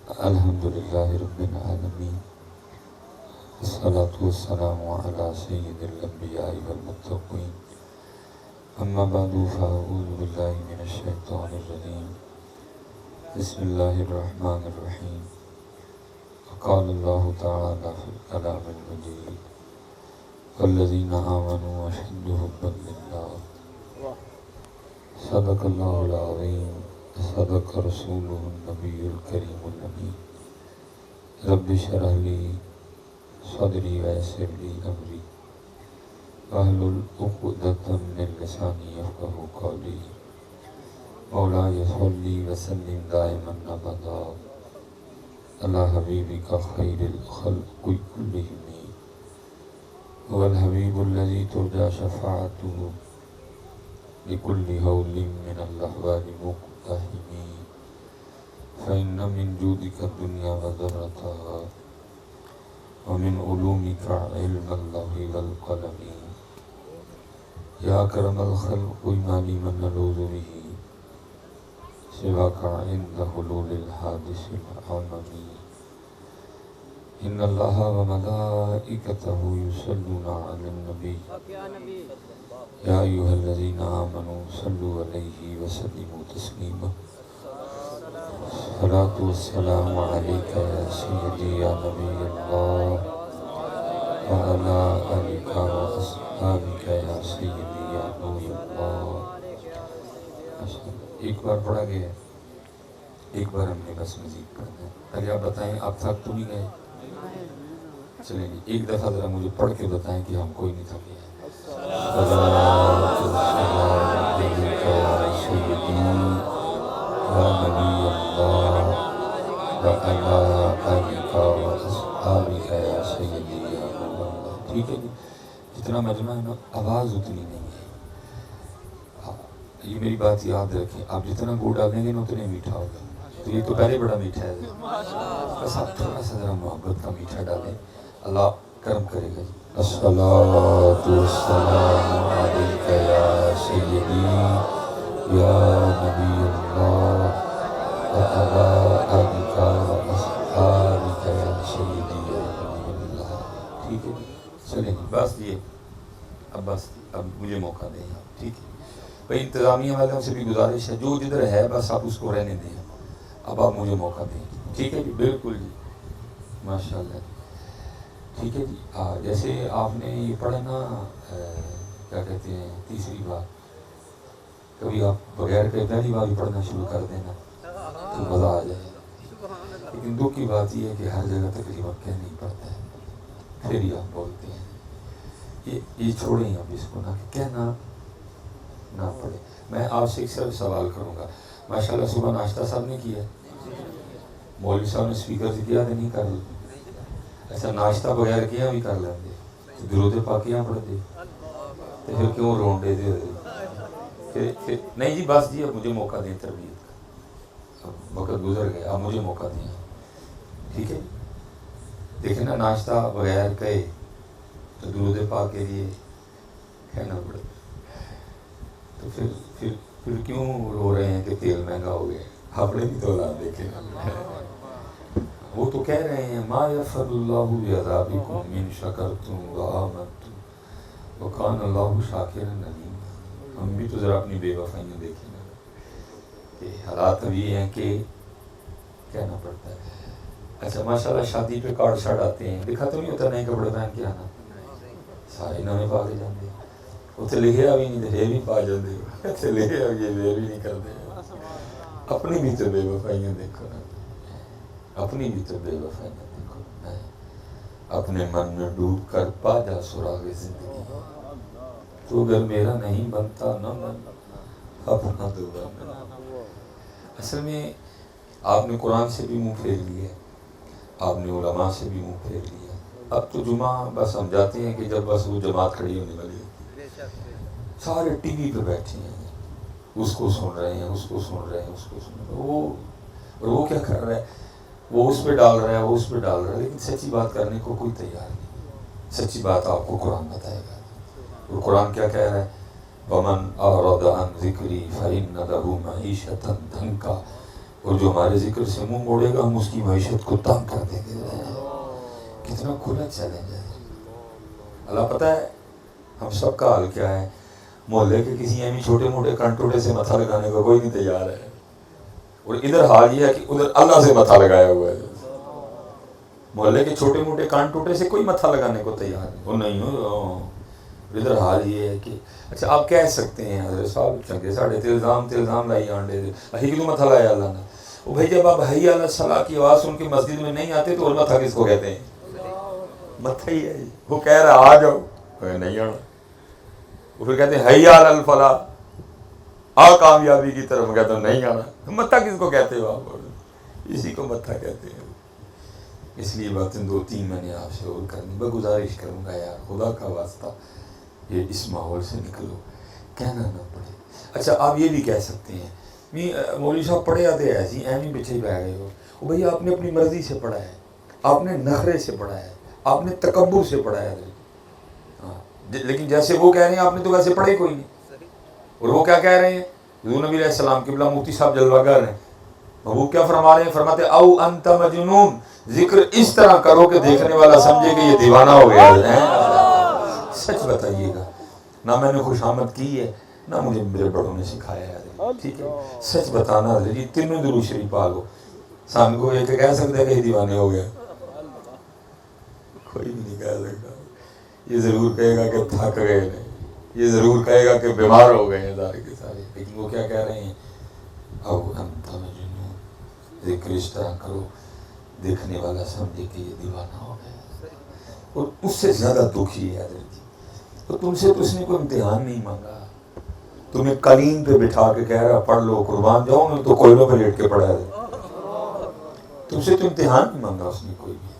الحمدللہ رب العالمین، والصلاة والسلام علی سید الانبیاء والمتقین، اما بعد فاعوذ باللہ من الشیطان الرجیم، بسم اللہ الرحمن الرحیم۔ وقال اللہ تعالی فی الکلام المجید، والذین آمنوا اشد حبا للہ، صدق اللہ العظیم، صدق رسولہ النبی الکریم الامین۔ رب اشرح لی صدری ویسر لی امری واحلل عقدۃ من لسانی یفقہوا قولی۔ مولاي صلی وسلم دائما ابدا علی حبیبک خیر الخلق کلہم، هو الحبیب الذی ترجى شفاعته لكل هول من الأحوال مقتحم، فإن من جودك الدنيا وذرتها، ومن علومك علم اللوح والقلم، يا أكرم الخلق ما لي من نلوذ به سواك عند حلول الحادث العمم، إن الله وملائكته يصلون على النبي يا أيها الذين آمنوا صلوا عليه وسلموا تسليما۔ الصلاة والسلام عليك يا سيدي يا نبي الله، وعلى آلك وأصحابك يا سيدي يا نبي الله۔ ایک بار پڑھا گیا، ایک بار ہم نے بس مزید پڑھنا ہے۔ پہلے آپ بتائیں، آپ تھک تو نہیں گئے؟ چلیں گے ایک دفعہ ذرا مجھے پڑھ کے بتائیں کہ ہم کوئی نہیں تھکے ہیں۔ ٹھیک ہے جی، جتنا مجمع ہے نا آواز اتنی نہیں ہے۔ یہ میری بات یاد رکھیں، آپ جتنا گڑ ڈالیں گے نا اتنے میٹھا ہوگا۔ تو یہ تو پہلے بڑا میٹھا ہے، بس آپ تھوڑا سا ذرا محبت کا میٹھا ڈالیں، اللہ کرم کرے گا جی۔ الصلاۃ والسلام علیک یا سیدی یا نبی اللہ، وعلی آلک واصحابک یا سیدی یا نبی اللہ۔ ٹھیک ہے جی، چلیں جی، بس یہ اب بس اب مجھے موقع دیں، ٹھیک ہے بھائی۔ انتظامیہ والوں سے بھی گزارش ہے، جو جدھر ہے بس آپ اس کو رہنے دیں، اب آپ مجھے موقع دیں، ٹھیک ہے جی، بالکل جی، ماشاء اللہ جی، ٹھیک ہے جی۔ جیسے آپ نے یہ پڑھا نا کیا کہتے ہیں تیسری بار، کبھی آپ بغیر کہ پہلی بار بھی پڑھنا شروع کر دینا تو مزہ آ جائے، لیکن دکھ کی بات یہ ہے کہ ہر جگہ تقریباً کہہ نہیں پڑتا ہے، پھر ہی آپ بولتے ہیں۔ یہ چھوڑیں آپ اس کو نا کہ کہنا نہ پڑے۔ میں آپ سے ایک صرف سوال کروں گا، ماشاءاللہ صبح ناشتہ صاحب نے کیا ہے؟ مولوی صاحب نے سپیکر سے کیا کہ نہیں کر لیا؟ اچھا ناشتہ بغیر کیا بھی کر لیں گے، درود پاکیاں پڑھ دے تو پھر کیوں رونڈے دے پھر نہیں جی، بس جی اب مجھے موقع دیں تربیت کا، وقت گزر گیا، اب مجھے موقع دیں، ٹھیک ہے۔ دیکھیں نا ناشتہ بغیر کہے تو درود پاک کے لیے کہنا پڑے، تو پھر کیوں رو رہے ہیں کہ تیل مہنگا ہو گیا؟ آپ نے بھی تو حالات دیکھے نا، وہ تو کہہ رہے ہیں ما یفعل اللہ بعذابکم ان شکرتم وآمنتم وکان اللہ شاکرا علیما۔ ہم بھی تو ذرا اپنی بے وفائیاں دیکھیں نا، کہ حالات اب یہ ہیں کہ کہنا پڑتا ہے۔ اچھا ماشاءاللہ شادی پہ کارڈ شارڈ آتے ہیں، دیکھا تو نہیں ہوتا نئے کپڑے پہن کے آنا، سارے نویں پا کے جاندے، اتنے لکھیا بھی نہیں تو بھی پا جاندے، اتنے لکھیا بھی یہ بھی نہیں کرتے۔ اپنی بھی تو بے وفائیاں دیکھو نا، اپنی بھی تو بے وفائیاں دیکھو، اپنے من میں ڈوب کر پا جا سراغ زندگی، تو اگر میرا نہیں بنتا نہ بن اپنا دو بن۔ اصل میں آپ نے قرآن سے بھی منہ پھیر لیا، آپ نے علماء سے بھی منہ پھیر لیا، اب تو جمعہ بس ہم جاتے ہیں کہ جب بس وہ جماعت کھڑی ہونے والی ہے، سارے ٹی وی پہ بیٹھے ہیں، اس کو سن رہے ہیں، اس کو سن رہے ہیں، اس کو سن رہے ہیں، وہ کیا کر رہا ہے، وہ اس پہ ڈال رہا ہے، وہ اس پہ ڈال رہا ہے، لیکن سچی بات کرنے کو کوئی تیار نہیں۔ سچی بات آپ کو قرآن بتائے گا، اور قرآن کیا کہہ رہا ہے، وَمَنْ أَعْرَضَ عَنْ ذِكْرِي فَإِنَّ لَهُ مَعِيشَةً ضَنْكًا اور جو ہمارے ذکر سے منہ موڑے گا ہم اس کی معیشت کو تنگ کر دیں گے. کتنا کھلا چیلنج ہے. اللہ پتہ ہے ہم سب کا حال کیا ہے. محلے کے کسی ایمی چھوٹے موٹے کنٹوٹے سے متھا لگانے کا کوئی نہیں تیار ہے, اور ادھر حال یہ ہے کہ ادھر اللہ سے متھا لگایا ہوا ہے. محلے کے چھوٹے موٹے کان ٹوٹے سے کوئی متھا لگانے کو تیار نہیں. وہ نہیں ہو ادھر حال یہ ہے کہ اچھا آپ کہہ سکتے ہیں حضرت صاحب چنگے ساڑھے تلزام لائی آنڈے ہی کیوں متھا لایا اللہ نے. وہ بھائی جب آپ حی علی الصلاۃ کی آواز سن کے مسجد میں نہیں آتے تو اور متھا کس کو کہتے ہیں؟ متھا ہی ہے. وہ کہہ رہا آ جاؤ, نہیں آنا. وہ پھر کہتے ہیں حی علی الفلاح, آ کامیابی کی طرف. کہتے ہیں نہیں آنا. متھا کس کو کہتے ہو آپ؟ اسی کو متھا کہتے ہیں. اس لیے باتیں 2-3 میں نے آپ سے اور کرنی. میں گزارش کروں گا یار خدا کا واسطہ یہ اس ماحول سے نکلو, کہنا نہ پڑے. اچھا آپ یہ بھی کہہ سکتے ہیں مولوی صاحب پڑھے آتے ایسی اہم پیچھے پہ گئے ہو. وہ بھائی آپ نے اپنی مرضی سے پڑھا ہے, آپ نے نخرے سے پڑھا ہے, آپ نے تکبر سے پڑھا ہے. لیکن جیسے وہ کہہ رہے ہیں آپ نے تو ویسے پڑھے کوئی نہیں. اور وہ کیا کہہ رہے ہیں حضور نبی علیہ السلام قبلہ مفتی صاحب جلوہ گر ہیں. وہ کیا فرما رہے ہیں؟ فرماتے او انت مجنون, ذکر اس طرح کرو کہ دیکھنے والا سمجھے کہ یہ دیوانہ ہو گیا ہے. سچ بتائیے گا, نہ میں نے خوشامد کی ہے نہ مجھے میرے بڑوں نے سکھایا ہے. ٹھیک ہے سچ بتانا جی. تینوں درود شریف پالو. سامنے کو ایک کہہ سکتا ہے کہ یہ دیوانے ہو گیا؟ کوئی بھی نہیں کہہ سکتا. یہ ضرور کہے گا کہ تھک گئے ہیں, یہ ضرور کہے گا کہ بیمار ہو گئے ہیں سارے کے سارے. لیکن وہ کیا کہہ رہے ہیں؟ او انت مجنون, ذکر اس طرح کرو دیکھنے والا سمجھے کہ یہ دیوانہ ہو گیا. اور اس سے زیادہ دکھی ہے تو تم سے تو اس نے کوئی امتحان نہیں مانگا. تمہیں قالین پہ بٹھا کے کہہ رہا پڑھ لو, قربان جاؤ میں تو کوئلوں پہ لیٹ کے پڑھا ہے. تم سے تو امتحان نہیں مانگا اس نے کوئی بھی.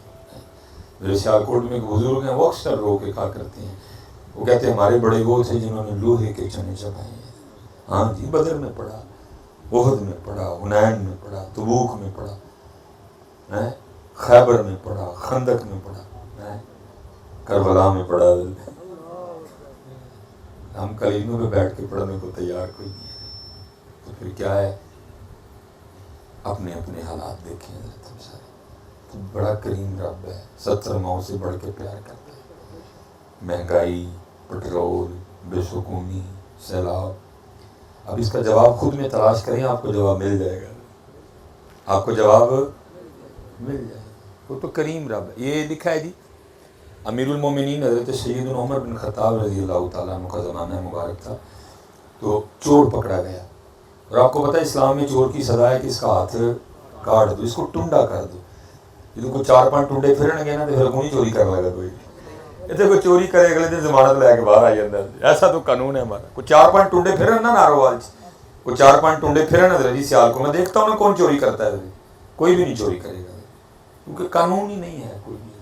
میرے سیالکوٹ میں ایک بزرگ ہیں, وہ اکثر رو کے کہا کرتے ہیں, وہ کہتے ہیں ہمارے بڑے وہ تھے جنہوں نے لوہے کے چنے چبھائے ہیں. ہاں جی, بدر میں پڑھا, احد میں پڑھا, حنین میں پڑھا, تبوک میں پڑھا, خیبر میں پڑھا, خندق میں پڑھا, کربلا میں پڑھا. ہم قالینوں پہ بیٹھ کے پڑھنے کو تیار کوئی نہیں ہے. تو پھر کیا ہے, اپنے اپنے حالات دیکھیں حضرت. ہم سارے تو بڑا کریم رب ہے, 70 ماؤں سے بڑھ کے پیار کرتا ہے. مہنگائی, پٹرول, بے سکونی, سیلاب. اب اس کا جواب خود میں تلاش کریں, آپ کو جواب مل جائے گا. آپ کو جواب مل جائے گا. وہ تو کریم رب ہے. یہ لکھا ہے جی امیر المومنین حضرت سیدنا عمر بن خطاب رضی اللہ تعالیٰ عنہ کا زمانہ مبارک تھا. تو چور پکڑا گیا, اور آپ کو پتہ ہے اسلام میں چور کی سزا ہے کہ اس کا ہاتھ کاٹ دو, اس کو ٹنڈا کر دو. یہ کوئی 4-5 ٹنڈے پھرن گے نا تو پھر کوئی چوری کر لے گا. کوئی اتنے کوئی چوری کرے اگلے دن ضمانت لے کے باہر آ جاتا ہے. ایسا تو قانون ہے ہمارا. کوئی 4-5 ٹنڈے پھرن نا ناروال, کوئی 4-5 ٹنڈے پھرن حضرت جی سیال کو, میں دیکھتا ہوں نا کون چوری کرتا ہے. کوئی بھی نہیں چوری کرے گا کیونکہ قانون ہی نہیں ہے کوئی بھی.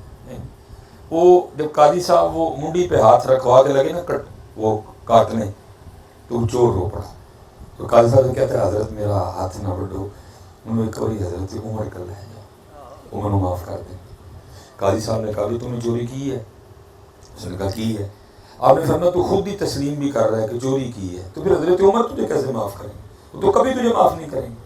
وہ جب قاضی صاحب وہ منڈی پہ ہاتھ رکھوا کے لگے نا وہ کاٹنے, تو وہ چور رو پڑا. تو قاضی صاحب سے کہتے ہیں حضرت میرا ہاتھ نہ بڑھو. انہوں نے کہا حضرت عمر کر لے جاؤ, عمر معاف کر دیں. قاضی صاحب نے کہا تم نے چوری کی ہے؟ اس نے کہا کی ہے. آپ نے فرمایا تو خود ہی تسلیم بھی کر رہا ہے کہ چوری کی ہے, تو پھر حضرت عمر تجھے کیسے معاف کریں گے؟ تو کبھی تجھے معاف نہیں کریں گے.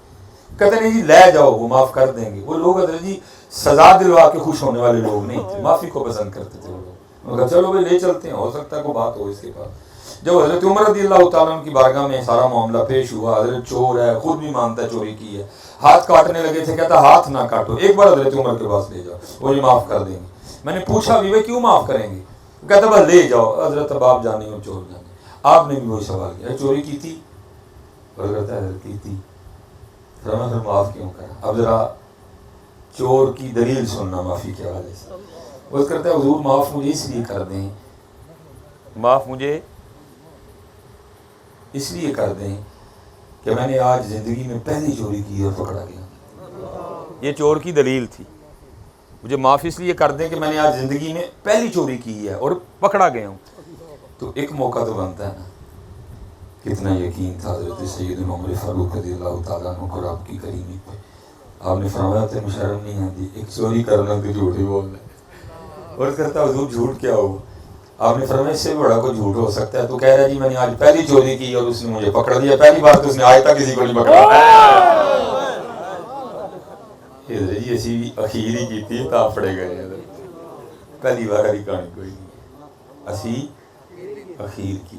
کہتے نہیں جی لے جاؤ وہ معاف کر دیں گے. وہ لوگ حضرت جی سزا دلوا کے خوش ہونے والے لوگ نہیں تھے, معافی کو پسند کرتے تھے وہ لوگ. انہوں نے کہا چلو بھائی لے چلتے ہیں, ہو سکتا ہے کوئی بات ہو اس کے پاس. جب حضرت عمر رضی اللہ تعالیٰ عنہ کی بارگاہ میں سارا معاملہ پیش ہوا, حضرت چور ہے, خود بھی مانتا ہے چوری کی ہے, ہاتھ کاٹنے لگے تھے, کہتا ہاتھ نہ کاٹو, ایک بار حضرت عمر کے پاس لے جاؤ, وہ یہ معاف کر دیں گے. میں نے پوچھا بھی وہ کیوں معاف کریں گے؟ کہتا بس لے جاؤ حضرت, اب آپ جانے ہو چور جانے. آپ نے بھی وہی سوال کیا, چوری کی تھی؟ اور کہتا ہے حضرت کی تھی. پھر معاف کیوں کرا؟ اب ذرا چور کی دلیل سننا معافی کے حوالے سے. وہ کرتا ہے حضور معاف مجھے اس لیے کر دیں, معاف مجھے اس لیے کر دیں کہ میں نے آج زندگی میں پہلی چوری کی اور پکڑا گیا. یہ چور کی دلیل تھی. مجھے معاف اس لیے کر دیں کہ میں نے آج زندگی میں پہلی چوری کی ہے اور پکڑا گیا ہوں. تو ایک موقع تو بنتا ہے نا. کتنا یقین تھا حضرت سیدنا عمر فاروق رضی اللہ تعالیٰ عنہ کو رب کی کریمی پہ. آپ نے فرمایا تھا شرم نہیں آتی ایک چوری کرنا تو جھوٹ ہی بولنا. اور کرتا حضور جھوٹ کیا ہو؟ آپ نے فرمایا اس سے بڑا کوئی جھوٹ ہو سکتا ہے؟ تو کہہ رہا جی میں نے آج پہلی چوری کی اور اس نے مجھے پکڑ دیا. پہلی بار تو اس نے آج تک کسی کو نہیں پکڑا. جی اسی اخیر ہی کی تا پڑے گئے پہلی بار والی کہانی کوئی نہیں اسی اخیر کی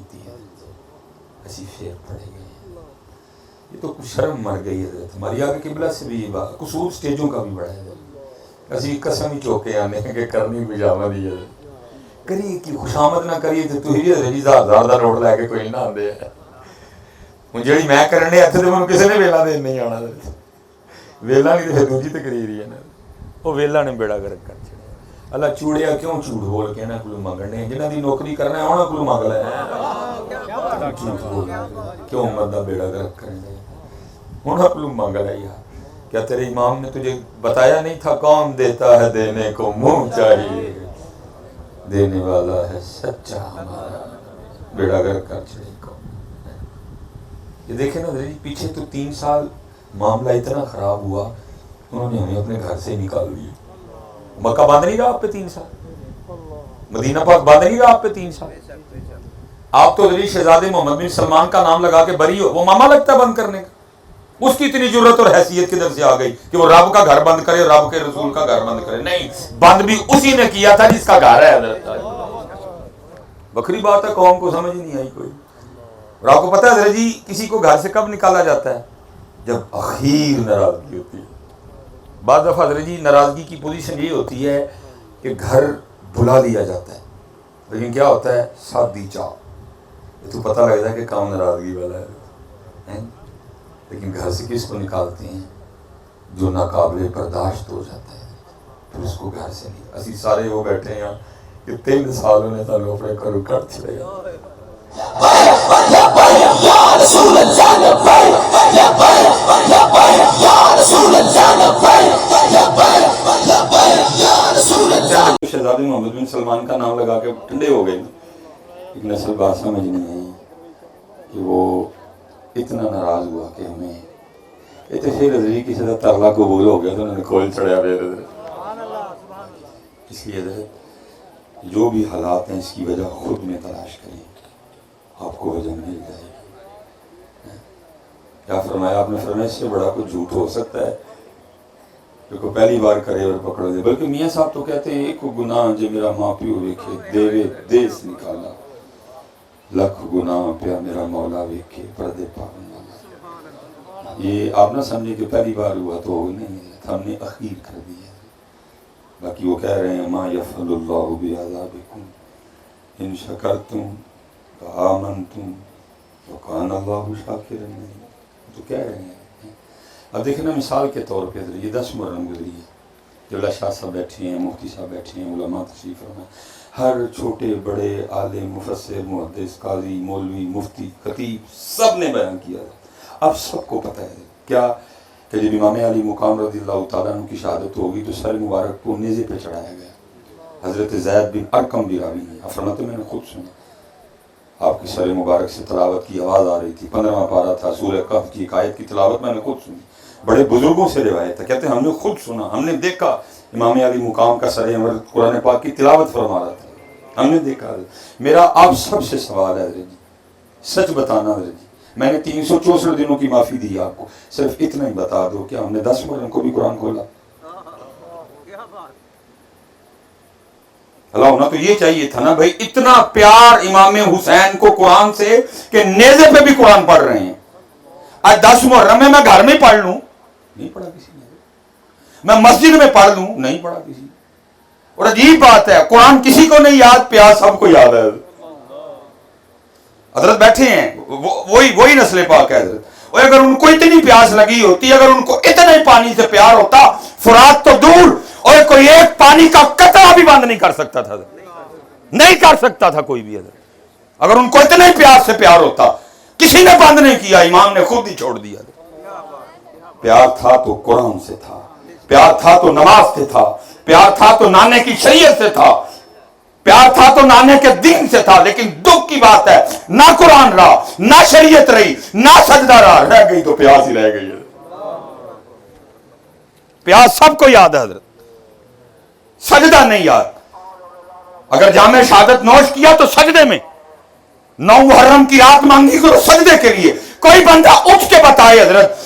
اسی پھر پڑے گئے. یہ تو کچھ شرم مر گئی حضرت ہماری آگے قبلہ سے بھی یہ بات قصور سٹیجوں کا بھی بڑا ہے. اسی قسم ہی چوکے آنے کہ کرنی پجامہ دی کریے کی خوشامد نہ کریے تو ہی ہزار دا نوٹ لے کے کوئی نہ آدھے ہوں جی میں کرنے اتنے تو میں کسی نے ویلا دین نہیں آنا ویلا نہیں تو پھر دوجی تقریر ہی ہے نا وہ ویلا نے بیڑا گرک کر چھڑیا. اللہ چوڑیا کیوں جھوٹ بول کے انہاں کولوں منگنے جنہاں دی نوکری کرنا ہے انہاں کولوں منگ لے جھوٹ بول کیوں امت دا بیڑا گرک کرنے انہاں کولوں منگ لے. یار کیا تیرے امام نے تجھے بتایا نہیں تھا کون دیتا ہے دینے کو منہ چاہیے دینے والا ہے سچا ہمارا بیڑا گرک کر چھڑے کو. یہ دیکھیں نا پیچھے تو 3 سال معاملہ اتنا خراب ہوا انہوں نے ہمیں اپنے گھر سے نکال دیا. مکہ بند نہیں رہا آپ پہ 3 سال مدینہ پاک بند نہیں رہا آپ پہ 3 سال. آپ تو دلی شہزادے محمد بن سلمان کا نام لگا کے بری ہو وہ ماما لگتا ہے بند کرنے کا. اس کی اتنی جرت اور حیثیت کدھر سے آ گئی کہ وہ رب کا گھر بند کرے رب کے رسول کا گھر بند کرے. نہیں بند بھی اسی نے کیا تھا جس کا گھر ہے. بکری بات ہے قوم کو سمجھ نہیں آئی کوئی. اور آپ کو پتہ ہے حضرت جی کسی کو گھر سے کب نکالا جاتا ہے جب اخیر ناراضگی ہوتی ہے. بعض دفعہ حضرت جی ناراضگی کی پوزیشن یہ ہوتی ہے کہ گھر بلا لیا جاتا ہے لیکن کیا ہوتا ہے سادی چاہ یہ تو پتہ لگتا ہے کہ کام ناراضگی والا ہے. لیکن گھر سے کس کو نکالتے ہیں جو ناقابل برداشت ہو جاتا ہے پھر اس کو گھر سے نہیں. اسی سارے وہ بیٹھے ہیں کہ 3 سالوں نے سانو اپنے گھروں کٹ چھڑے شہزادے محمد بن سلمان کا نام لگا کے ٹھنڈے ہو گئے. ایک نسل بات سمجھ نہیں آئی کہ وہ اتنا ناراض ہوا کہ ہمیں یہ تو پھر حضرت کسی کا ترلا قبول ہو گیا تو انہوں نے کھول چڑھیا پھر. اس لیے حضرت جو بھی حالات ہیں اس کی وجہ خود میں تلاش کریں آپ کو وجہ مل جائے گی. کیا فرمایا آپ نے فرمایا اس سے بڑا کوئی جھوٹ ہو سکتا ہے جو کو پہلی بار کرے اور پکڑو دے. بلکہ میاں صاحب تو کہتے ہیں ایک گناہ جو میرا ماں پیو ویکھے دیوے دیس نکالا لکھ گناہ پیا میرا مولا ویکھے پردے پاون والا. یہ آپ نہ سمجھے کہ پہلی بار ہوا تو نہیں ہم نے اخیر کر دیا. باقی وہ کہہ رہے ہیں ما یفعل اللہ بعذابکم ان شکرتم وآمنتم وکان اللہ شاکرا علیما. تو کہہ رہے ہیں اب دیکھیں نا مثال کے طور پہ یہ 10 محرم گزری ہے جو اللہ شاہ صاحب بیٹھے ہیں مفتی صاحب بیٹھے ہیں علماء تشریف فرما ہر چھوٹے بڑے عالم مفسر محدث قاضی مولوی مفتی خطیب سب نے بیان کیا. اب سب کو پتہ ہے کیا کہ جب امام علی مقام رضی اللہ تعالیٰ عنہ کی شہادت ہوگی تو سر مبارک کو نیزے پہ چڑھایا گیا. حضرت زید بن ارقم بھی راوی ہیں. آپ فرماتے میں نے خود سنا آپ کی سر مبارک سے تلاوت کی آواز آ رہی تھی 15واں پارہ تھا سورہ کہف کی ایک آیت کی تلاوت میں نے خود سنی. بڑے بزرگوں سے روایت ہے کہتے ہیں ہم نے خود سنا ہم نے دیکھا امام علی مقام کا سر انور قرآن پاک کی تلاوت فرما رہا تھا ہم نے دیکھا. میرا آپ سب سے سوال ہے حضرت جی سچ بتانا حضرت جی میں نے 364 دنوں کی معافی دی آپ کو صرف اتنا ہی بتا دو کیا ہم نے 10 محرم کو بھی قرآن کھولا؟ اللہ ہونا تو یہ چاہیے تھا نا بھائی اتنا پیار امام حسین کو قرآن سے کہ نیزے پہ بھی قرآن پڑھ رہے ہیں. آج 10 محرم میں گھر میں پڑھ لوں نہیں پڑھا کسی نے. میں مسجد میں پڑھ لوں نہیں پڑھا کسی نے. اور عجیب بات ہے قرآن کسی کو نہیں یاد پیاس سب کو یاد ہے. حضرت بیٹھے ہیں وہی نسل پاک ہے حضرت. اور اگر ان کو اتنی پیاس لگی ہوتی اگر ان کو اتنے پانی سے پیار ہوتا فرات تو دور اور کوئی ایک پانی کا قطرہ بھی بند نہیں کر سکتا تھا نہیں کر سکتا تھا کوئی بھی حضرت. اگر ان کو اتنے پیاس سے پیار ہوتا کسی نے بند نہیں کیا امام نے خود ہی چھوڑ دیا. پیار تھا تو قرآن سے تھا پیار تھا تو نماز سے تھا پیار تھا تو نانے کی شریعت سے تھا پیار تھا تو نانے کے دین سے تھا. لیکن دکھ کی بات ہے نہ قرآن رہا نہ شریعت رہی نہ سجدہ رہ گئی تو پیاس ہی رہ گئی. پیاس سب کو یاد ہے حضرت سجدہ نہیں یاد. اگر جامع شہادت نوش کیا تو سجدے میں 9 محرم کی رات مانگی کرو سجدے کے لیے. کوئی بندہ اٹھ کے بتائے حضرت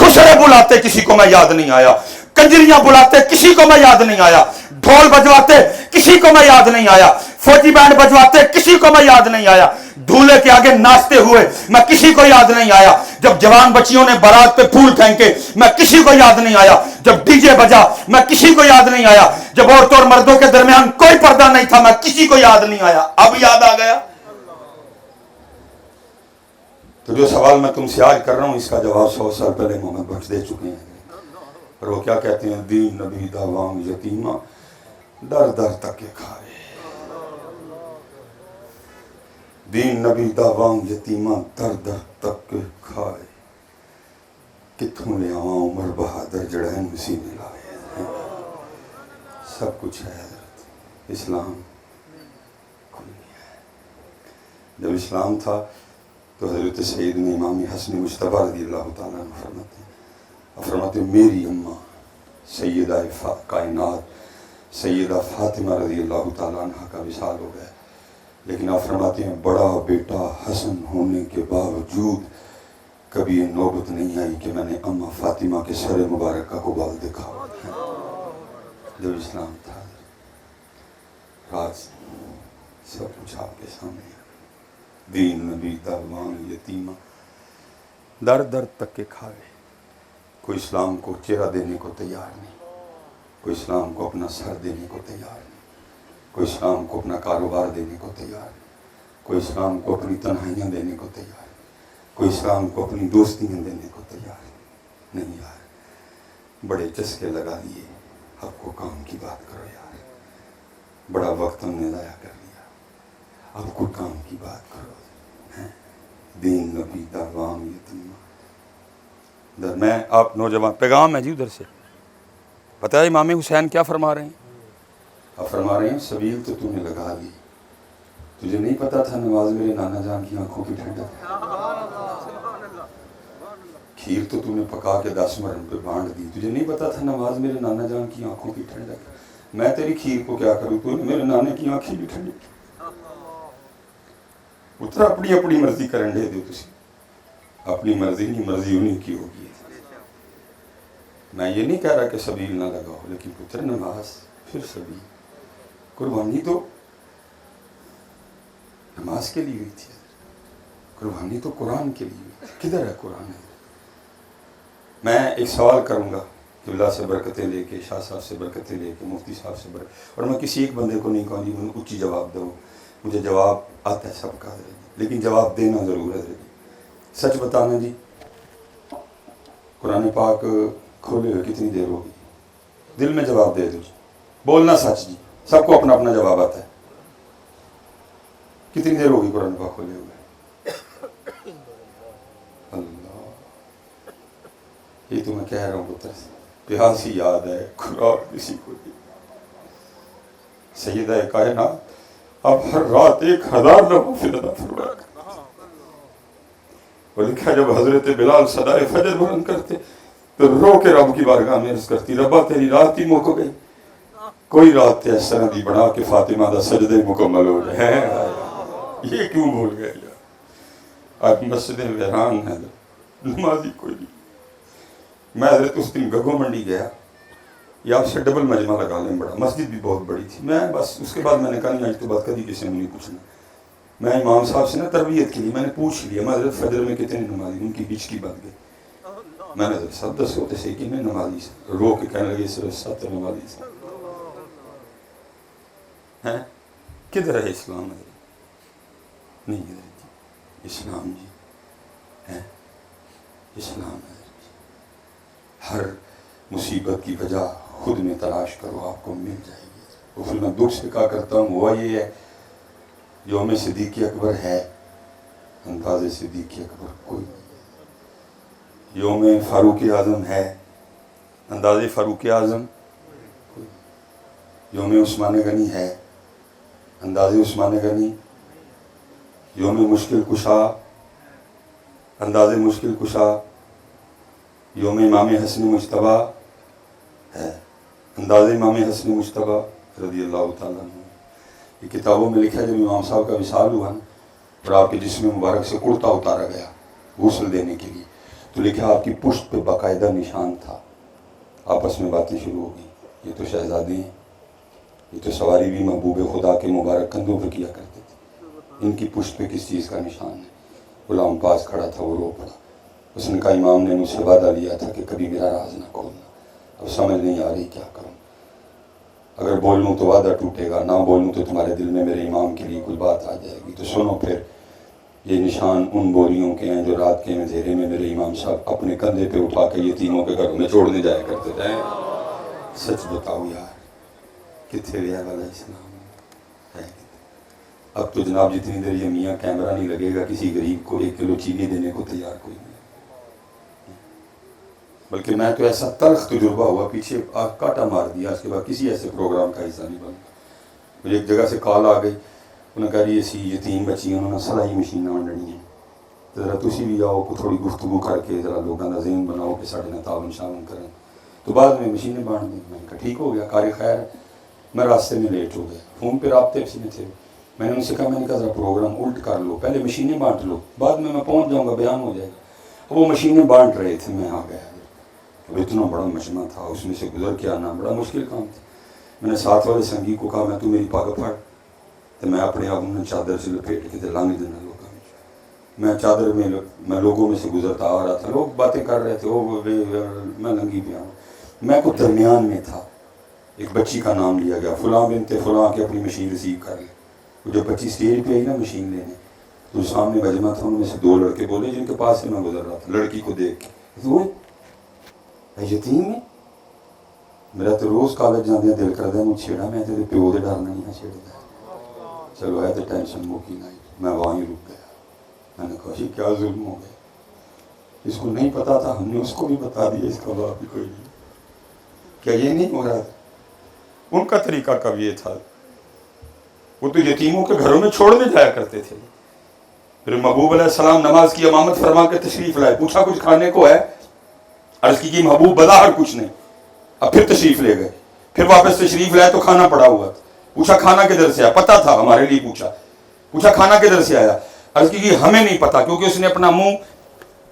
خسرے بلاتے کسی کو میں یاد نہیں آیا, کنجریاں بلاتے کسی کو میں یاد نہیں آیا, ڈھول بجواتے کسی کو میں یاد نہیں آیا, فوجی بینڈ بجواتے کسی کو میں یاد نہیں آیا, دولہے کے آگے ناچتے ہوئے میں کسی کو یاد نہیں آیا, جب جوان بچیوں نے بارات پہ پھول پھینکے میں کسی کو یاد نہیں آیا, جب ڈی جے بجا میں کسی کو یاد نہیں آیا, جب عورتوں اور مردوں کے درمیان کوئی پردہ نہیں تھا میں کسی کو یاد نہیں آیا. اب یاد آ گیا. تو جو سوال میں تم سے آج کر رہا ہوں اس کا جواب 100 سال پہلے محمد بخش دے چکے ہیں. اور وہ کیا کہتے ہیں, دین نبی دعوام یتیمہ در در تک کے کھائے, دین نبی دعوام یتیمہ در در تک کے کھائے, کتھوں لے آواں عمر بہادر جڑین اسی میں لائے. سب کچھ ہے حضرت, اسلام کوئی نہیں ہے. جب اسلام تھا تو حضرت سیدنا امام حسن مجتبی رضی اللہ تعالیٰ عنہ فرماتے میری اماں سیدہ کائنات سیدہ فاطمہ رضی اللہ تعالیٰ عنہ کا وصال ہو گیا, لیکن آپ فرماتے ہیں بڑا بیٹا حسن ہونے کے باوجود کبھی یہ نوبت نہیں آئی کہ میں نے اماں فاطمہ کے سر مبارکہ کو بال دیکھا. جب اسلام تھا راز سب کچھ آپ کے سامنے ہے. دین نبی دعوان یتیمہ در در تک کے کھائے. کوئی اسلام کو چہرہ دینے کو تیار نہیں, کوئی اسلام کو اپنا سر دینے کو تیار نہیں, کوئی اسلام کو اپنا کاروبار دینے کو تیار نہیں, کوئی اسلام کو اپنی تنہائیاں دینے کو تیار نہیں, کوئی اسلام کو اپنی دوستیاں دینے کو تیار نہیں. یار بڑے چسکے لگا دیے, اب کو کام کی بات کرو یار, بڑا وقت ہم نے ضائع کر لیا, اب کو کام کی بات کرو. دین نبی دعوام یتیمہ در. میں آپ نوجوان پیغام ہے جی ادھر سے, پتہ ہے امام حسین کیا فرما رہے ہیں؟ آپ فرما رہے ہیں سبیل تو نے لگا لی, تجھے نہیں پتا تھا نماز میرے نانا جان کی آنکھوں کی ٹھنڈک ہے, کھیر تو نے پکا کے 10 مرن پہ بانٹ دی, تجھے نہیں پتا تھا نماز میرے نانا جان کی آنکھوں کی ٹھنڈک ہے, میں تیری کھیر کو کیا کروں, تو نے میرے نانے کی آنکھیں بھی ٹھنڈی کی. اتنا اپنی اپنی مرضی کرن دے دو, تسی اپنی مرضی نہیں, مرضی انہیں کی ہوگی. میں یہ نہیں کہہ رہا کہ سبیل نہ لگاؤ, لیکن پتر نماز پھر سبیل. قربانی تو نماز کے لیے ہوئی تھی, قربانی تو قرآن کے لیے ہوئی تھی. کدھر ہے قرآن؟ میں ایک سوال کروں گا, اللہ سے برکتیں لے کے, شاہ صاحب سے برکتیں لے کے, مفتی صاحب سے اور میں کسی ایک بندے کو نہیں کہوں جی مجھے اونچی جواب دو, مجھے جواب آتا ہے سب کا حضرت, لیکن جواب دینا ضرور ہے حضرت. سچ بتانا جی, قرآن پاک کھولے ہوئے کتنی دیر ہوگی؟ دل میں جواب دے دو جی, بولنا سچ جی, سب کو اپنا اپنا جواب آتا ہے. کتنی دیر ہوگی قرآن پاک کھولے ہوئے؟ اللہ, یہ تو میں کہہ رہا ہوں پتر سے, پیاس ہی یاد ہے قرآن کسی کو نہیں. سیدہ کائنات اب ہر رات 1000 لوگوں سے ادا فرمایا. اور لکھا جب حضرت بلال صدائے فجر بلند کرتے تو رو کے رب کی بارگاہ میں عرض کرتی, ربا تیری رات ہی مک گئی, کوئی رات تے اس طرح دی بنا کہ فاطمہ دا سجدے مکمل ہو جائے. یہ کیوں بھول گئے یار؟ آج مسجدیں ویران ہیں, نمازی کوئی نہیں. میں حضرت اس دن گگو منڈی گیا, یا آپ سے ڈبل مجمع لگا لیں, بڑا مسجد بھی بہت بڑی تھی. میں بس اس کے بعد میں نے کہا نہیں آج تو بات کبھی کسی نے نہیں پوچھنا. میں امام صاحب سے نا تربیت کے لیے میں نے پوچھ لیا, میں حضرت فجر میں کتنے نمازی, ان کی بیچ کی بات گئی. میں نے حضرت صاحب 10 ہوتے سے کہ میں نمازی سے رو کے کہنے لگے صرف 7 نمازی سے. ہیں کدھر ہے اسلام؟ حضرت نہیں حضرت جی, اسلام جی ہے, اسلام ہے. ہر مصیبت کی وجہ خود میں تلاش کرو, آپ کو مل جائے گی. وہ پھر میں دکھ سے کہا کرتا ہوں, ہوا یہ ہے یوم صدیق اکبر ہے, انداز صدیق اکبر کوئی نہیں. یوم فاروق اعظم ہے, انداز فاروق اعظم کوئی نہیں. یوم عثمان غنی ہے, انداز عثمان غنی. یوم مشکل کشا, انداز مشکل کشا. یوم امام حسن مجتبی ہے, انداز امام حسن مجتبی رضی اللہ تعالیٰ عنہ. یہ کتابوں میں لکھا ہے جب امام صاحب کا وصال ہوا نا, اور آپ کے جسم مبارک سے کرتا اتارا گیا غسل دینے کے لیے, تو لکھا آپ کی پشت پہ باقاعدہ نشان تھا. آپس میں باتیں شروع ہو گئی. یہ تو شہزادے ہیں, یہ تو سواری بھی محبوب خدا کے مبارک کندھوں پہ کیا کرتے تھے, ان کی پشت پہ کس چیز کا نشان ہے؟ غلام پاس کھڑا تھا, وہ رو پڑا. اس نے کہا امام نے مجھ سے وعدہ لیا تھا کہ کبھی میرا راز نہ کھولنا, اب سمجھ نہیں آ رہی کیا کروں. اگر بول لوں تو وعدہ ٹوٹے گا, نہ بولوں تو تمہارے دل میں میرے امام کے لیے کوئی بات آ جائے گی. تو سنو پھر, یہ نشان ان بوریوں کے ہیں جو رات کے اندھیرے میں میرے امام صاحب اپنے کندھے پہ اٹھا کے یتیموں کے گھروں میں چھوڑنے جایا کرتے تھے. سچ بتاؤ یار, کتنے گیا والا اسلام ہے؟ اب تو جناب جتنی دیر یہ میاں کیمرہ نہیں لگے گا, کسی غریب کو 1 کلو چینی دینے کو تیار کوئی نہیں. بلکہ میں تو ایسا تلخ تجربہ ہوا, پیچھے کاٹا مار دیا, اس کے بعد کسی ایسے پروگرام کا حصہ نہیں بنا. مجھے ایک جگہ سے کال آ گئی, انہوں نے کہا یہ سی یتیم بچی, انہوں نے سلائی مشینیں ونڈنی ہیں, تو ذرا تسی بھی آؤ, کو تھوڑی گفتگو کر کے ذرا لوگوں کا ذہن بناؤ کہ ساڑھے نہ تعاون شامن کریں. تو بعد میں مشینیں بانٹ دیں. میں نے کہا ٹھیک ہو گیا, کار خیر ہے. میں راستے میں لیٹ ہو گیا, فون پہ رابطے میں تھے. میں نے ان سے کہا, میں نے کہا ذرا پروگرام الٹ کر لو, پہلے مشینیں بانٹ لو, بعد میں پہنچ جاؤں گا, بیان ہو جائے گا. وہ مشینیں بانٹ رہے تھے, میں آ گیا. اب اتنا بڑا مجمع تھا, اس میں سے گزر کے آنا بڑا مشکل کام تھا. میں نے ساتھ والے سنگی کو کہا, میں تو میری پگ پھاڑ, تو میں اپنے آپ نے چادر سے لپیٹ کے لنگ دینا لوگوں میں. میں چادر میں لوگوں میں سے گزرتا آ رہا تھا, لوگ باتیں کر رہے تھے, میں لنگی پہ آؤں. میں کو درمیان میں تھا. ایک بچی کا نام لیا گیا, فلاں بنت فلاں کے اپنی مشین ریسیو کر لی. وہ جب بچی اسٹیج پہ آئی نا مشین لینے, تو سامنے مجمع تھا, ان میں سے 2 لڑکے بولے جن کے پاس سے میں گزر رہا تھا. لڑکی کو دیکھ کے یتیم ہے, میرا تو روز کالج جانے دل کرتا ہے مجھے چھیڑا, میں تیرے پیو دے ڈر نہیں نہ چھیڑتا. چلو ہے تو ٹینشن موکی نہیں. میں وہاں ہی رک گیا. میں نے کہا کیا ظلم ہو گیا, اس کو نہیں پتا تھا, ہم نے اس کو بھی بتا دیا, اس کا باپ بھی کوئی نہیں. کیا یہ نہیں ہو رہا تھا؟ ان کا طریقہ کب یہ تھا, وہ تو یتیموں کے گھروں میں چھوڑنے جایا کرتے تھے. پھر محبوب علیہ السلام نماز کی امامت فرما کے تشریف لائے, پوچھا کچھ کھانے کو ہے؟ عرض کی محبوب بظاہر کچھ نہیں. اب پھر تشریف لے گئے, پھر واپس تشریف لائے تو کھانا پڑا ہوا تھا. پوچھا کھانا کدھر سے آیا؟ پتہ تھا ہمارے لیے پوچھا کھانا کدھر سے آیا؟ عرض کی ہمیں نہیں پتا, کیونکہ اس نے اپنا منہ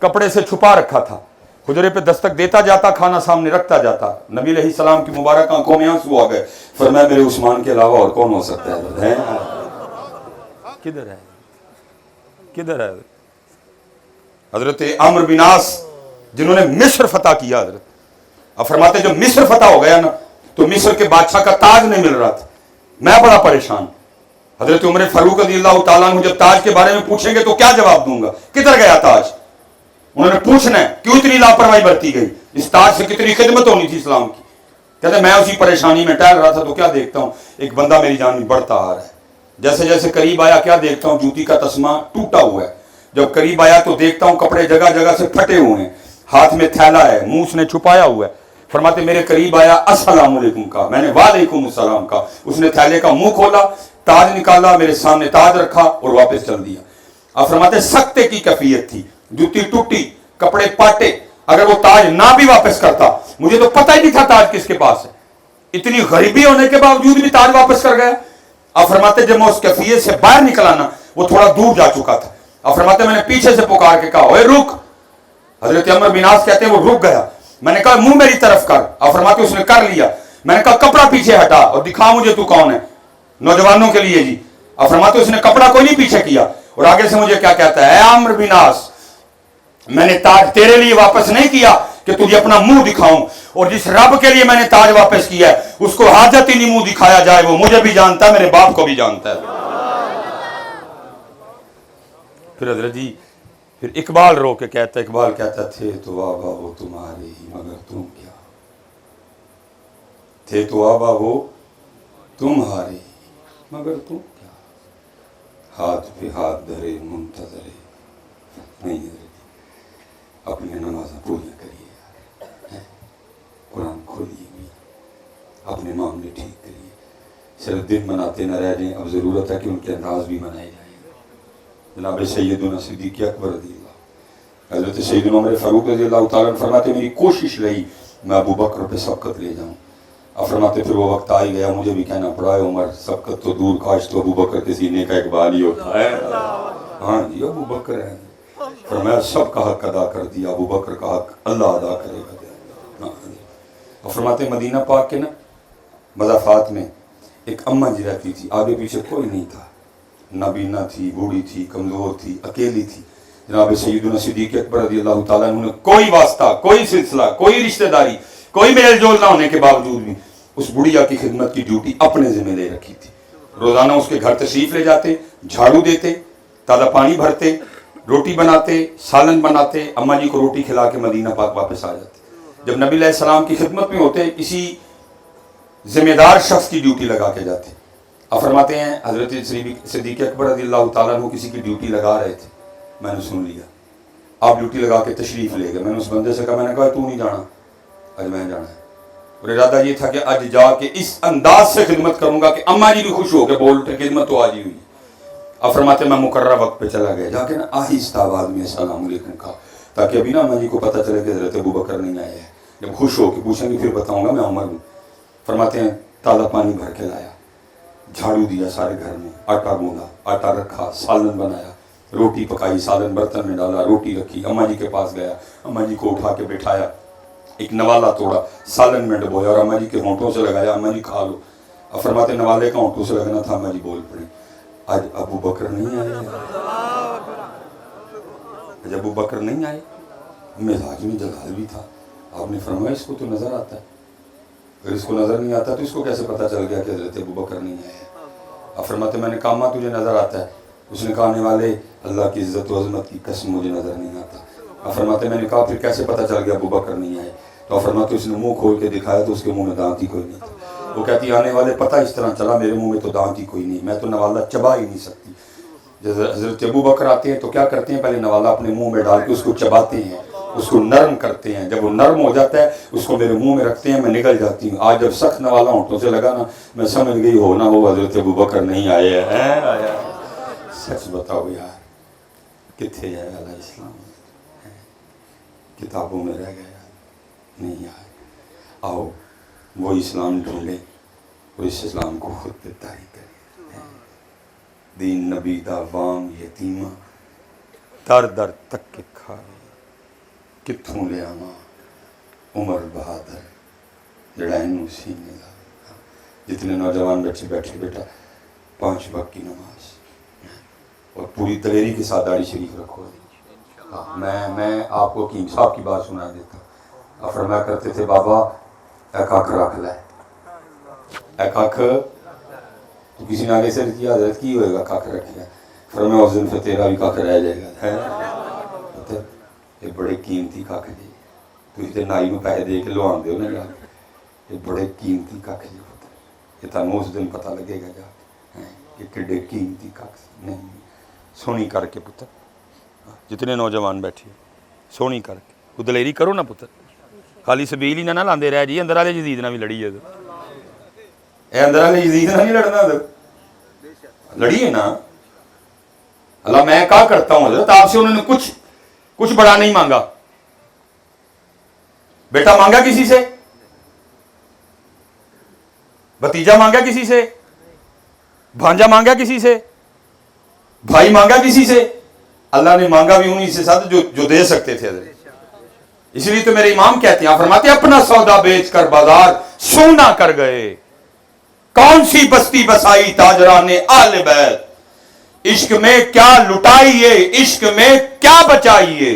کپڑے سے چھپا رکھا تھا. حجرے پہ دستک دیتا جاتا, کھانا سامنے رکھتا جاتا. نبی علیہ السلام کی مبارک آنکھوں میں آنسو آ گئے. فرمایا میرے عثمان کے علاوہ اور کون ہو سکتا ہے؟ کدھر ہے حضرت عمرو بن عاص جنہوں نے مصر فتح کیا؟ حضرت اب فرماتے جب مصر فتح ہو گیا نا, تو مصر کے بادشاہ کا تاج نہیں مل رہا تھا. میں بڑا پریشان. حضرت عمر فاروق رضی اللہ تعالیٰ عنہ جب تاج کے بارے میں پوچھیں گے تو کیا جواب دوں گا؟ کدھر گیا تاج؟ انہوں نے پوچھنا ہے کیوں اتنی لاپرواہی برتی گئی, اس تاج سے کتنی خدمت ہونی تھی اسلام کی. کہتے میں اسی پریشانی میں ٹہل رہا تھا تو کیا دیکھتا ہوں, ایک بندہ میری جانب بڑھتا آ رہا ہے. جیسے جیسے قریب آیا کیا دیکھتا ہوں, جوتی کا تسمہ ٹوٹا ہوا ہے. جب قریب آیا تو دیکھتا ہوں کپڑے جگہ جگہ سے پھٹے ہوئے ہیں, ہاتھ میں تھیلا ہے, منہ اس نے چھپایا ہوا ہے. فرماتے میرے قریب آیا, السلام علیکم کہا, میں نے وعلیکم السلام کہا. اس نے تھیلے کا منہ کھولا, تاج نکالا, میرے سامنے تاج رکھا اور واپس چل دیا. اب فرماتے سکتے کی کیفیت تھی, جوتی ٹوٹی, کپڑے پاٹے. اگر وہ تاج نہ بھی واپس کرتا, مجھے تو پتہ ہی نہیں تھا تاج کس کے پاس ہے. اتنی غریبی ہونے کے باوجود بھی تاج واپس کر گیا. اب فرماتے جب میں اس کیفیت سے باہر نکلا نا, وہ تھوڑا دور جا چکا تھا. اب فرماتے میں نے پیچھے سے پکار کے کہا اوے رک. حضرت عمر بن عاص کہتے ہیں وہ رک گیا. میں نے کہا منہ میری طرف کر. اب فرماتے اس نے کر لیا. میں نے کہا کپڑا پیچھے ہٹا اور دکھا مجھے تو کون ہے, نوجوانوں کے لیے جی. اب فرماتے اس نے کپڑا کوئی نہیں پیچھے کیا, اور آگے سے مجھے کیا کہتا ہے, اے عمرو بن عاص, میں نے تاج تیرے لیے واپس نہیں کیا کہ تجھے اپنا منہ دکھاؤں, اور جس رب کے لیے میں نے تاج واپس کیا ہے اس کو حاجت ہی نہیں منہ دکھایا جائے, وہ مجھے بھی جانتا ہے, میرے باپ کو بھی جانتا ہے. پھر حضرت جی پھر اقبال رو کے کہتا ہے, اقبال کہتا تھے تو آبا وہ تمہارے ہی مگر تم کیا, تھے تو آبا وہ تمہارے ہی مگر تم کیا, ہاتھ پہ ہاتھ دھرے منتظرے. نہیں حضرت اپنی نمازیں پوری کریے, قرآن کھولیے, اپنے معاملے ٹھیک کریے. صرف دن مناتے نہ رہ جائیں, اب ضرورت ہے کہ ان کے انداز بھی منائے جائیں. جناب سیدنا صدیق اکبر رضی اللہ, حضرت سیدنا عمر فاروق رضی اللہ تعالیٰ فرماتے میری کوشش رہی میں ابو بکر پہ سبقت لے جاؤں. اب فرماتے پھر وہ وقت آ ہی گیا, مجھے بھی کہنا پڑا ہے عمر سبقت تو دور, کاش تو ابو بکر کے سینے کا اقبال ہی ہوتا ہے. ہاں جی ابو بکر ہے, فرمایا سب کا حق ادا کر دیا، ابو بکر کا حق اللہ ادا کرے گا۔ اور فرماتے ہیں مدینہ پاک کے نا مضافات میں ایک اماں جی رہتی تھی، آگے پیچھے کوئی نہیں تھا، نابینا تھی، بوڑھی تھی، کمزور تھی، اکیلی تھی۔ جناب سیدنا صدیق اکبر رضی اللہ تعالیٰ عنہ نے کوئی واسطہ، کوئی سلسلہ، کوئی رشتہ داری، کوئی میل جول نہ ہونے کے باوجود بھی اس بڑھیا کی خدمت کی ڈیوٹی اپنے ذمہ لے رکھی تھی۔ روزانہ اس کے گھر تشریف لے جاتے، جھاڑو دیتے، تازہ پانی بھرتے، روٹی بناتے، سالن بناتے، اماں جی کو روٹی کھلا کے مدینہ پاک واپس آ جاتے۔ جب نبی علیہ السلام کی خدمت میں ہوتے کسی ذمہ دار شخص کی ڈیوٹی لگا کے جاتے۔ آپ فرماتے ہیں حضرت صدیق اکبر رضی اللہ تعالیٰ عنہ کسی کی ڈیوٹی لگا رہے تھے، میں نے سن لیا، آپ ڈیوٹی لگا کے تشریف لے گئے۔ میں نے اس بندے سے کہا، میں نے کہا تو نہیں جانا، آج میں جانا ہے۔ اور ارادہ یہ تھا کہ آج جا کے اس انداز سے خدمت کروں گا کہ اماں جی بھی خوش ہو کے بول اٹھے، خدمت تو آج ہی ہوئی۔ آپ فرماتے ہیں میں مقررہ وقت پہ چلا گیا، جا کے نا آہستہ آواز میں السلام علیکم کہا، تاکہ ابھی نا اماں جی کو پتہ چلے کہ حضرت ابو بکر نہیں آئے ہیں۔ جب خوش ہو کے پوچھیں گے پھر بتاؤں گا میں عمر ہوں۔ فرماتے ہیں تازہ پانی بھر کے لایا، جھاڑو دیا سارے گھر میں، آٹا گوندا، آٹا رکھا، سالن بنایا، روٹی پکائی، سالن برتن میں ڈالا، روٹی رکھی، اماں جی کے پاس گیا، اماں جی کو اٹھا کے بٹھایا، ایک نوالا توڑا، سالن میں ڈبویا اور اماں جی کے ہونٹوں سے لگایا، اماں جی کھا لو۔ اب فرماتے نوالے کا ہونٹوں سے لگنا تھا، اماں جی بول پڑے، آج ابو بکر نہیں آئے، آج ابو بکر نہیں آئے۔ مزاج میں جلال بھی تھا۔ آپ نے فرمایا اس کو تو نظر آتا ہے، اگر اس کو نظر نہیں آتا تو اس کو کیسے پتہ چل گیا کہ حضرت ابو بکر نہیں آئے؟ اب فرماتے میں نے کہا ماں تجھے نظر آتا ہے؟ اس نے کہا آنے والے اللہ کی عزت و عظمت کی قسم مجھے نظر نہیں آتا۔ اب فرماتے میں نے کہا پھر کیسے پتہ چل گیا ابو بکر نہیں آئے؟ تو فرماتے اس نے منہ کھول کے دکھایا تو اس کے منہ میں دانت ہی کوئی نہیں تھا۔ وہ کہتی آنے والے پتہ اس طرح چلا، میرے منہ میں تو دانت ہی کوئی نہیں، میں تو نوالا چبا ہی نہیں سکتی۔ جب حضرت ابو بکر آتے ہیں تو کیا کرتے ہیں؟ پہلے نوالا اپنے منہ میں ڈال کے اس کو چباتے ہیں، اس کو نرم کرتے ہیں، جب وہ نرم ہو جاتا ہے اس کو میرے منہ میں رکھتے ہیں، میں نگل جاتی ہوں۔ آج جب سخت نوالا ہونٹوں سے لگا نا، میں سمجھ گئی ہو نا وہ حضرت ابو بکر نہیں آئے ہیں۔ سچ بتاؤ یار، کتنے ہے علیہ السلام؟ کتابوں میں رہ گیا، نہیں آئے۔ آؤ وہ اسلام ڈھونڈے اور اس اسلام کو خود پہ طاری کرے۔ دین نبی دا وام یتیمہ در در تک کے کھائے، کتھوں لے آواں عمر بہادر جڑا اینوں سینے لا۔ جتنے نوجوان بچے بیٹھے بیٹا 5 وقت کی نماز اور پوری دلیری کے ساتھ داڑھی شریف رکھو۔ میں آپ کو حکیم صاحب کی بات سنا دیتا ہوں۔ آپ فرمایا کرتے تھے بابا اے کاکھ رکھ لے، اے کاکھ تو کسی نے آگے سے کیا حضرت کی ہوئے گا کاکھ رکھیا؟ فرمایا اس دن پھر تیرا بھی کاکھ رہ جائے گا۔ یہ بڑے قیمتی کاکھ جی، تو اسے نائی میں پیسے دے کے لو آن دے ہو نا جا کے، یہ بڑے قیمتی کاکھ جی پتر، یہ تنوں اس دن پتہ لگے گا جا کہ کڈے قیمتی کاکھ نہیں۔ سونی کر کے پتر، جتنے نوجوان بیٹھے سونی کر کے وہ دلیری کرو نا پتر، خالی سبیل ہی نہ لاندے رہ جی، اندر والے یزید نہ بھی لڑی ہے، اے اندر والے یزید نہ نہیں لڑنا، لڑیے نا۔ اللہ میں کیا کرتا ہوں حضرت، آپ سے انہوں نے کچھ بڑا نہیں مانگا، بیٹا مانگا کسی سے، بھتیجا مانگا کسی سے، بھانجا مانگا کسی سے، بھائی مانگا کسی سے، اللہ نے مانگا بھی انہی سے ساتھ جو دے سکتے تھے حضرت۔ اس لیے تو میرے امام کہتے ہیں، فرماتے اپنا سودا بیچ کر بازار سونا کر گئے، کون سی بستی بسائی تاجران اہل بیت، عشق میں کیا لٹائیے، عشق میں کیا بچائیے،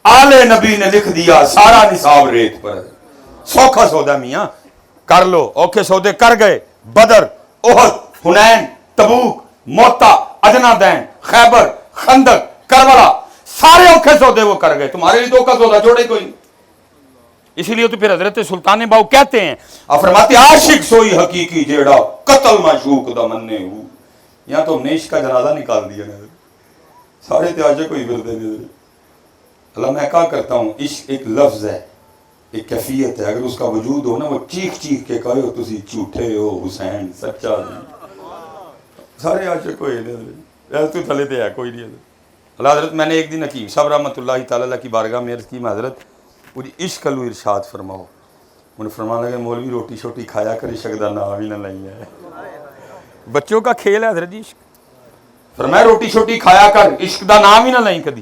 آل نبی نے لکھ دیا سارا نصاب ریت پر۔ سوکھا سودا میاں کر لو، اوکھے سودے کر گئے، بدر، احد، حنین، تبوک، موتا، ادنا دین، خیبر، خندق، کربلا، سارے اوکھے سودے وہ کر گئے، تمہارے لیے تو کا سودا چھوڑے کوئی نہیں۔ اسی لیے تو پھر حضرت سلطان باؤ کہتے ہیں، آپ فرماتے عاشق سوئی حقیقی جیڑا قتل معشوق دا مننے ہو۔ یہاں تو ہم نے عشق کا جنازہ نکال دیا نا، سارے تے عاشق کوئی پھرتے ہیں۔ اللہ میں کہا کرتا ہوں، عشق ایک لفظ ہے، ایک کیفیت ہے، اگر اس کا وجود ہو نا، وہ چیخ چیخ کے کہے ہو تسی جھوٹے ہو حسین سچا نہیں، سارے عاشق کوئی نہیں، ایسے تو تھلے تے ہے کوئی نہیں۔ اللہ حضرت میں نے ایک دن حکیم صاحب رحمۃ اللہ تعالیٰ کی بارگاہ میں عرض کی، میں حضرت پوری عشق لو ارشاد فرماؤ۔ انہوں نے فرمانا لگے مولوی روٹی شوٹی کھایا کر، عشق دا نام ہی نہ لئی ہے، بچوں کا کھیل ہے حضرت جی عشق۔ فرمایا روٹی شوٹی کھایا کر، عشق دا نام ہی نہ لئی کدی۔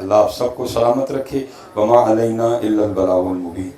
اللہ آپ سب کو سلامت رکھے. وما علینا الا البلاغ المبین.